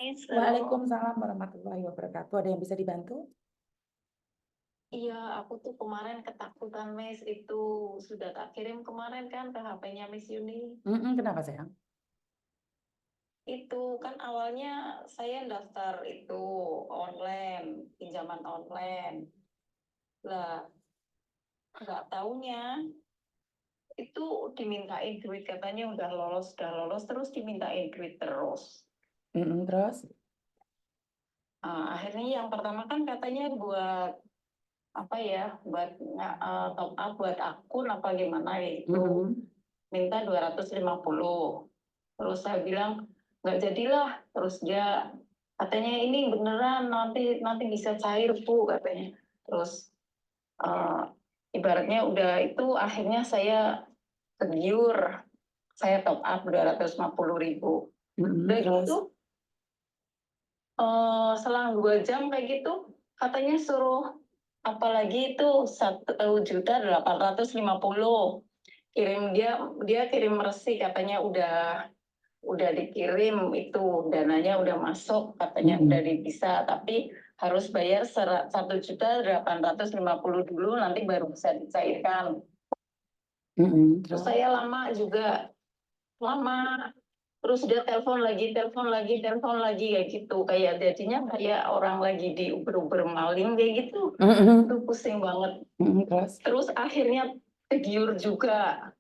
Halo. Waalaikumsalam warahmatullahi wabarakatuh. Ada yang bisa dibantu? Iya, aku tuh kemarin ketakutan, Miss. Itu sudah tak kirim kemarin kan ke HP-nya Miss Yuni. Kenapa sayang? Itu kan awalnya saya daftar itu online, pinjaman online. Lah, nggak taunya itu dimintain duit, katanya udah lolos, terus dimintain duit terus. Terus? Akhirnya yang pertama kan katanya buat apa ya, buat top up buat akun apa gimana itu. Minta 250. Terus saya bilang nggak jadilah. Terus dia katanya ini beneran, nanti nanti bisa cair Bu katanya. Terus eh, ibaratnya udah itu, akhirnya saya tergiur, saya top up 250.000. Udah Terus? gitu selang 2 jam kayak gitu katanya suruh apalagi itu 1.850.000 kirim. Dia kirim resi, katanya udah dikirim, itu dananya udah masuk, katanya udah bisa, tapi harus bayar 1.850.000 dulu, nanti baru bisa dicairkan. Terus Terus? saya lama, terus dia telepon lagi kayak gitu, kayak jadinya kayak orang lagi di uber maling kayak gitu. Itu pusing banget. Terus? Terus akhirnya tergiur juga.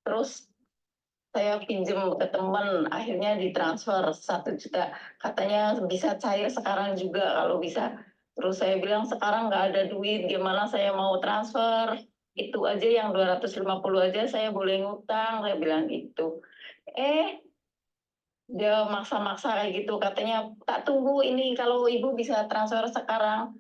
Terus saya pinjam ke teman, akhirnya ditransfer 1 juta, katanya bisa cair sekarang juga kalau bisa. Terus saya bilang sekarang nggak ada duit, gimana saya mau transfer, itu aja yang 250 aja saya boleh ngutang, saya bilang gitu. Dia maksa-maksa kayak gitu, katanya tak tunggu ini, kalau ibu bisa transfer sekarang,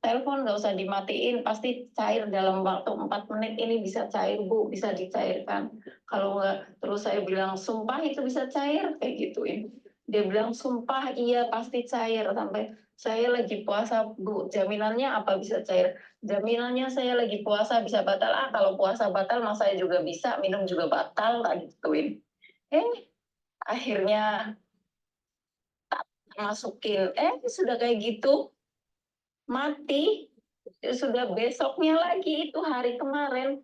telepon nggak usah dimatiin, pasti cair dalam waktu 4 menit ini, bisa cair Bu, bisa dicairkan. Kalau nggak, terus saya bilang sumpah itu bisa cair kayak gituin. Dia bilang sumpah iya pasti cair, sampai saya lagi puasa Bu, jaminannya apa bisa cair? Jaminannya saya lagi puasa bisa batal. Kalau puasa batal mas saya juga bisa, minum juga batal kayak gituin. Akhirnya masukin, sudah kayak gitu mati. Sudah besoknya lagi, itu hari kemarin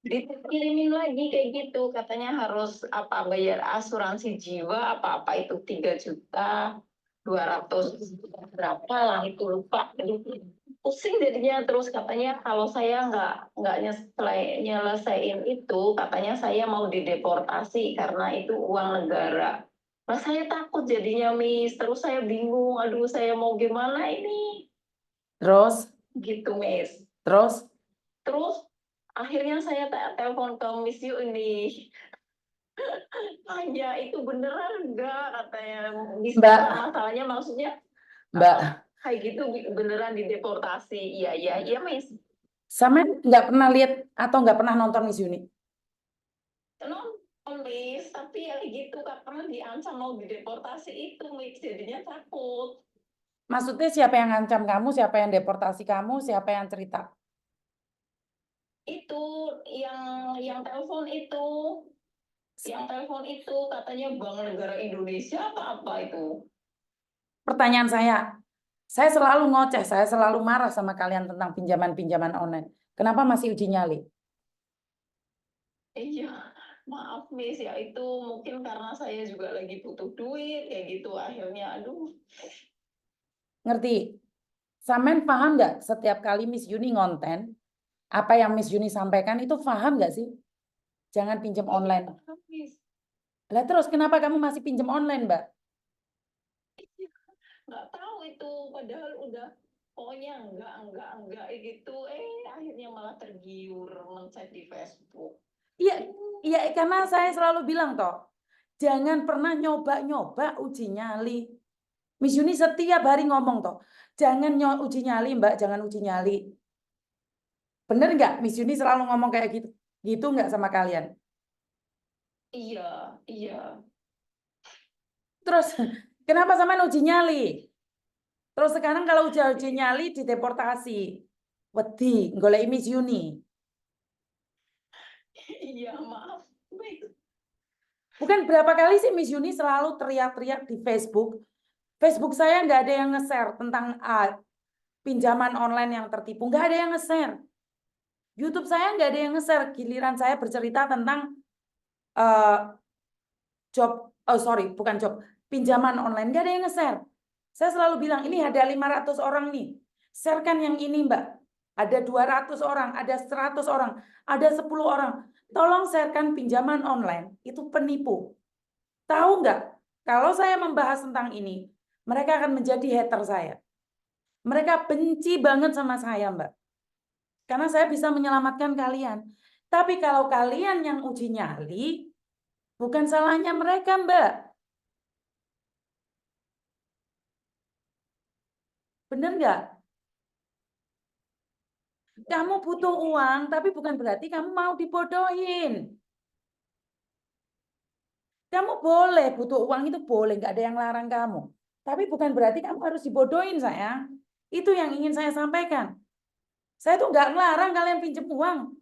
dikirimin lagi kayak gitu, katanya harus apa, bayar asuransi jiwa apa itu 3.200.000 berapa lah itu, lupa. Pusing jadinya. Terus katanya kalau saya nggak nyelesain itu, katanya saya mau dideportasi karena itu uang negara. Nah, saya takut jadinya, Miss. Terus saya bingung, aduh saya mau gimana ini? Terus? Gitu, Miss. Terus? Terus akhirnya saya telepon ke Miss Yu ini. Tanya itu beneran enggak, katanya bisa Mbak, nggak, masalahnya maksudnya Mbak, kayak gitu beneran dideportasi. Iya, iya, iya, Miss. sama nggak pernah lihat atau nggak pernah nonton Miss Yuni? Nonton, Miss, tapi ya gitu karena diancam mau dideportasi itu, Miss, jadinya takut. Maksudnya siapa yang ngancam kamu, siapa yang deportasi kamu, siapa yang cerita? Itu yang telepon itu, katanya Bank Negara Indonesia apa itu. Pertanyaan saya selalu ngoceh, saya selalu marah sama kalian tentang pinjaman-pinjaman online. Kenapa masih uji nyali? Iya, maaf Miss ya, itu mungkin karena saya juga lagi butuh duit kayak gitu, akhirnya aduh. Ngerti? Samen paham nggak setiap kali Miss Yuni ngonten, apa yang Miss Yuni sampaikan itu paham nggak sih? Jangan pinjam Iya, online. paham, Miss. Lah terus kenapa kamu masih pinjam online, Mbak? Iya, nggak tahu itu, padahal udah pokoknya enggak gitu, akhirnya malah tergiur ngecek di Facebook. Iya, iya karena saya selalu bilang toh, jangan pernah nyoba-nyoba uji nyali. Miss Yuni setiap hari ngomong toh, jangan uji nyali, Mbak, jangan uji nyali. Bener nggak? Miss Yuni selalu ngomong kayak gitu, gitu nggak sama kalian? Iya, iya. Terus kenapa sama uji nyali? Terus sekarang kalau uji nyali dideportasi, wedi, golek Miss Yuni. Iya, maaf Miss. Bukan berapa kali sih Miss Yuni selalu teriak-teriak di Facebook. Facebook saya nggak ada yang nge-share tentang pinjaman online yang tertipu. Nggak ada yang nge-share. YouTube saya nggak ada yang nge-share. Giliran saya bercerita tentang eh, bukan job, pinjaman online. Nggak ada yang nge-share. Saya selalu bilang, ini ada 500 orang nih. Sharekan yang ini Mbak. Ada 200 orang, ada 100 orang, ada 10 orang. Tolong sharekan pinjaman online. Itu penipu. Tahu nggak? Kalau saya membahas tentang ini, mereka akan menjadi hater saya. Mereka benci banget sama saya, Mbak. Karena saya bisa menyelamatkan kalian. Tapi kalau kalian yang uji nyali, bukan salahnya mereka, Mbak. Bener nggak? Kamu butuh uang, tapi bukan berarti kamu mau dibodohin. Kamu boleh butuh uang itu boleh, nggak ada yang larang kamu. Tapi bukan berarti kamu harus dibodohin, sayang. Itu yang ingin saya sampaikan. Saya tuh nggak ngelarang kalian pinjam uang.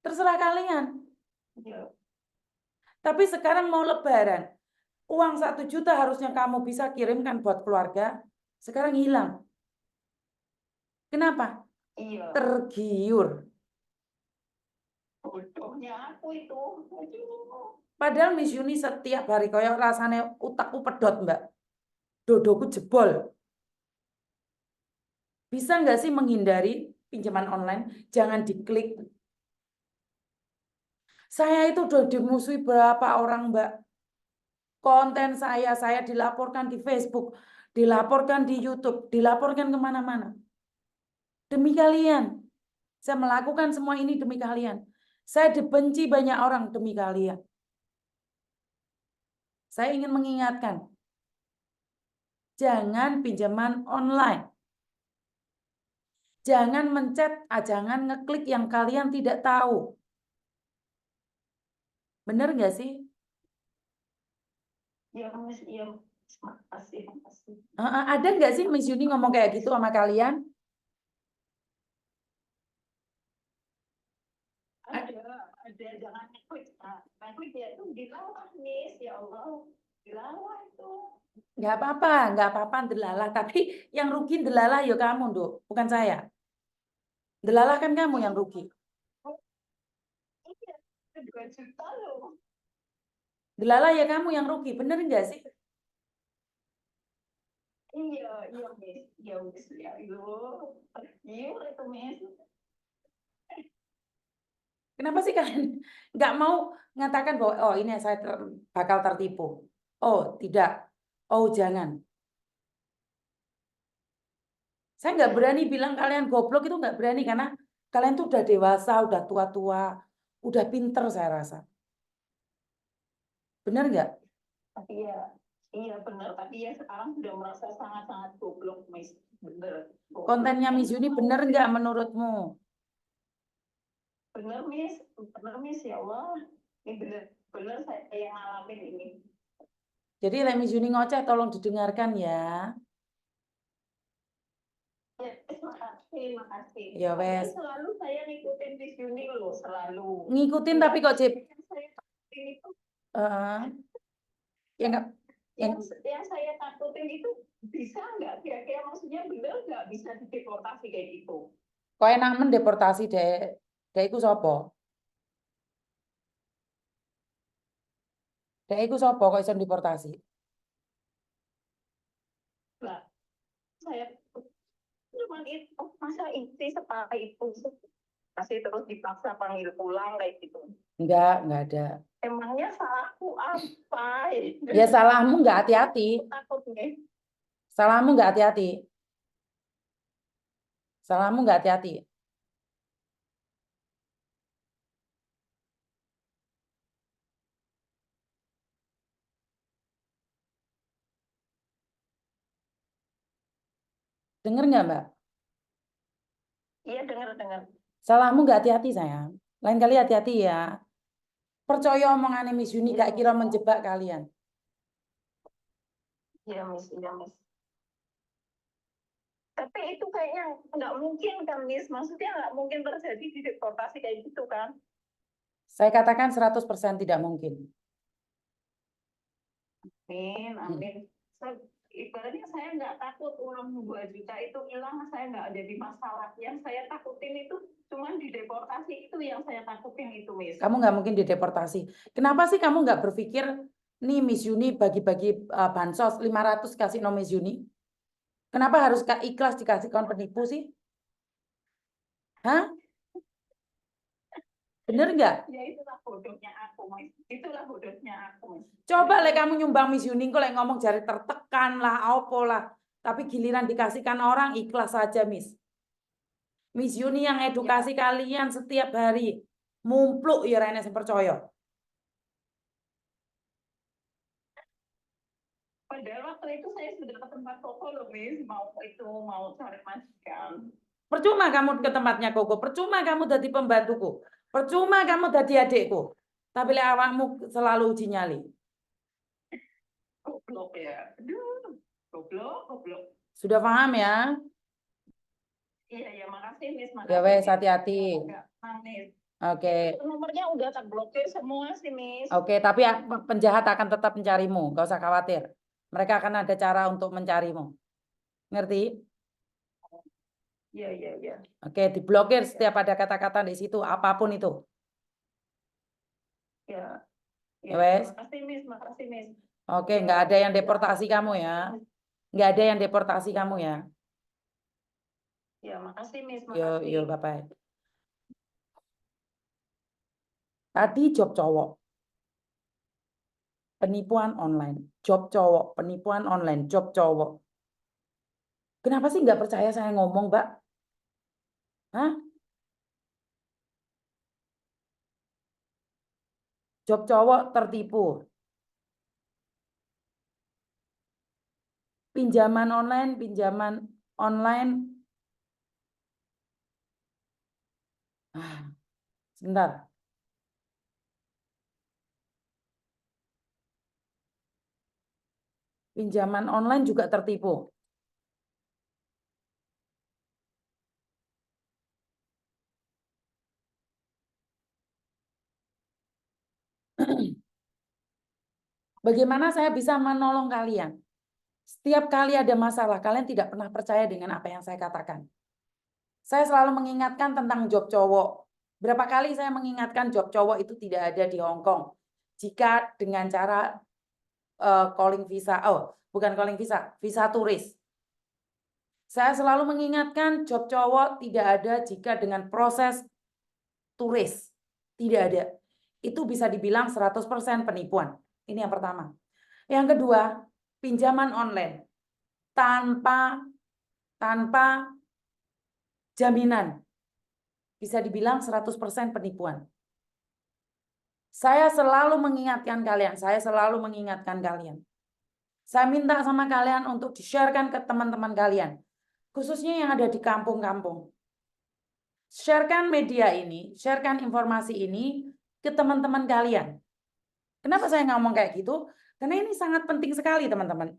Terserah kalian. Ya, Tapi sekarang mau lebaran. Uang 1 juta harusnya kamu bisa kirimkan buat keluarga. Sekarang hilang. Kenapa? iya. Tergiur. Bodohnya aku itu. Aduh. Padahal Miss Yuni setiap hari koyok rasanya utakku pedot, Mbak. Dodoku jebol. Bisa nggak sih menghindari pinjaman online? Jangan diklik. Saya itu udah dimusuhi berapa orang, Mbak. Konten saya dilaporkan di Facebook, dilaporkan di YouTube, dilaporkan kemana-mana. Demi kalian. Saya melakukan semua ini demi kalian. Saya dibenci banyak orang demi kalian. Saya ingin mengingatkan, jangan pinjaman online. Jangan mencet, jangan ngeklik yang kalian tidak tahu. Bener nggak sih? Ya, Mas, iya. Makasih, makasih. Ada nggak sih Miss Yuni ngomong kayak gitu sama kalian? Ada, jangan ikut. Aku dia tuh dilawan, Miss, ya Allah. Dilawan tuh. Nggak apa-apa delalah. Tapi yang rugi delalah ya kamu, Dok. Bukan saya. Delalah kan kamu yang rugi. Oh, iya, 2 juta loh. Delalah ya kamu yang rugi. Bener nggak sih? Iya, iya, Miss. Iya, Miss. Ya, iya, itu, Miss. Kenapa sih kalian nggak mau mengatakan bahwa oh ini saya bakal tertipu? Oh tidak. Oh jangan. Saya nggak berani bilang kalian goblok itu nggak berani karena kalian tuh udah dewasa, udah tua-tua, udah pinter saya rasa. Bener nggak? Tapi ya, iya benar. Tapi ya sekarang sudah merasa sangat-sangat goblok, Miss. Bener. Kontennya Gobloknya Miss Yuni mau bener sih. nggak menurutmu? Bener, Miss. Bener, Miss. Ya Allah. Ini bener. Bener saya yang ngalamin ini. Jadi like Miss Yuni ngoceh tolong didengarkan ya. Ya, makasih, makasih. Ya Padahal wes. selalu saya ngikutin Miss Yuni loh, selalu. Ngikutin Enggak tapi kok Cip. yang saya takutin itu, Eh, ya nggak. yang yang saya takutin itu bisa nggak kira-kira maksudnya bener nggak bisa dideportasi kayak gitu? Kok enak mendeportasi deh. Dek iku sapa? Dek iku sapa kok iso deportasi? Lah, saya cuman itu masa itu separah itu masih terus dipaksa panggil pulang kayak gitu. Enggak ada. Emangnya salahku apa? Ya salahmu nggak hati-hati. Takut nih. Salahmu nggak hati-hati. Salahmu nggak hati-hati. Dengar nggak Mbak? Iya, dengar-dengar. Salahmu nggak hati-hati sayang. Lain kali hati-hati ya. Percaya omongan Miss Yuni Iya, gak Miss. kira menjebak kalian. Iya, Miss. Iya, Miss. Tapi itu kayaknya nggak mungkin kan, Miss? Maksudnya nggak mungkin terjadi di deportasi kayak gitu kan? Saya katakan 100% tidak mungkin. Amin, amin. Ibaratnya saya nggak takut uang 2 juta itu hilang, saya nggak jadi masalah. Yang saya takutin itu cuman dideportasi, itu yang saya takutin itu, Miss. Kamu nggak mungkin dideportasi. Kenapa sih kamu nggak berpikir, nih Miss Yuni bagi-bagi bansos 500 kasih no Miss Yuni? Kenapa harus ikhlas dikasih kawan penipu sih? Hah? Bener nggak? Ya itulah bodohnya aku, Miss. Itulah bodohnya aku, Miss. Coba kamu nyumbang Miss Yuni, kok ngomong jari tertekan lah, opo lah. Tapi giliran dikasihkan orang ikhlas saja, Miss. Miss Yuni yang edukasi kalian setiap hari. Mumpluk ya Rene percaya. Padahal waktu itu saya sudah ke tempat toko loh, Miss. Mau cari majikan. Percuma kamu ke tempatnya Koko, percuma kamu jadi pembantuku, percuma kamu jadi adikku. Tapi awakmu selalu uji nyali. Goblok ya. Aduh, goblok. Sudah paham ya? Iya, makasih, Miss. Ya wes, hati-hati. Miss. Oke. Nomornya udah terblokir semua sih, Miss. Oke, tapi penjahat akan tetap mencarimu, gak usah khawatir. Mereka akan ada cara untuk mencarimu. Ngerti? Iya. Oke, diblokir setiap ada kata-kata di situ, apapun itu. Ya. Ya wes. Makasih, Miss. Oke, nggak ada yang deportasi kamu ya. Nggak ada yang deportasi kamu ya. Ya, makasih, Miss. Yo, bye-bye. Tadi job cowok. Penipuan online. Job cowok, penipuan online, job cowok. Kenapa sih nggak percaya saya ngomong, Mbak? Hah? Job cowok tertipu. Pinjaman online. Sebentar. Pinjaman online juga tertipu. Bagaimana saya bisa menolong kalian? Setiap kali ada masalah, kalian tidak pernah percaya dengan apa yang saya katakan. Saya selalu mengingatkan tentang job cowok. Berapa kali saya mengingatkan job cowok itu tidak ada di Hong Kong. Jika dengan cara calling visa, bukan calling visa, visa turis. Saya selalu mengingatkan job cowok tidak ada jika dengan proses turis. Tidak ada. Itu bisa dibilang 100% penipuan. Ini yang pertama. Yang kedua, pinjaman online tanpa jaminan. Bisa dibilang 100% penipuan. Saya selalu mengingatkan kalian. Saya minta sama kalian untuk di-sharekan ke teman-teman kalian. Khususnya yang ada di kampung-kampung. Sharekan media ini, sharekan informasi ini ke teman-teman kalian. Kenapa saya ngomong kayak gitu? Karena ini sangat penting sekali, teman-teman.